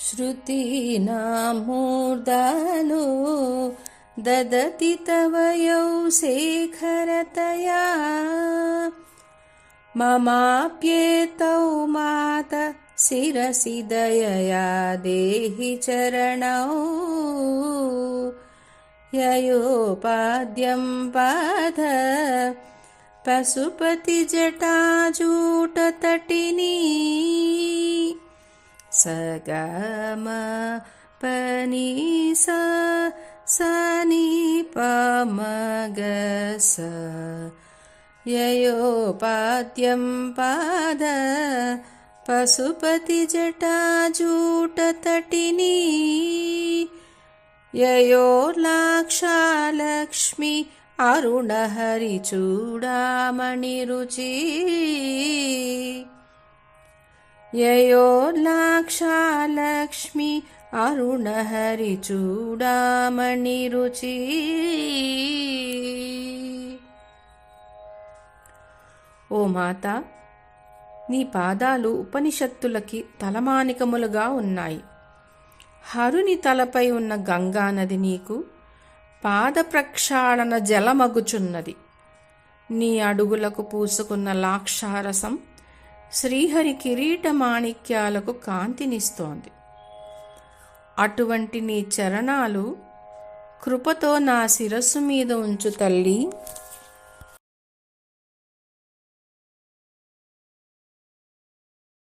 श्रुतीनां मूर्धालो ददति तव यौ शेखरतया ममाप्येतौ मात शिरसि दयया देहि चरणौ ययोपाद्यं पाद पशुपतिजटाजूटतटिनी सगम पनी सनी पमगस ययोपाद्यं पाद पशुपतिजटाजूटतटिनी ययोर्लाक्षालक्ष्मी अरुणहरिचूडामणिरुचि ययोर्लाक्षालक्ष्मी अरुणहरिचूडामणिरुचि। ఓ మాత, నీ పాదాలు ఉపనిషత్తులకి తలమానికములుగా ఉన్నాయి. హరుని తలపై ఉన్న గంగానది నీకు పాద ప్రక్షాళన జలమగుచున్నది. నీ అడుగులకు పూసుకున్న లాక్షారసం శ్రీహరి కిరీట మాణిక్యాలకు కాంతినిస్తోంది. అటువంటి నీ చరణాలు కృపతో నా శిరస్సు మీద ఉంచు తల్లి.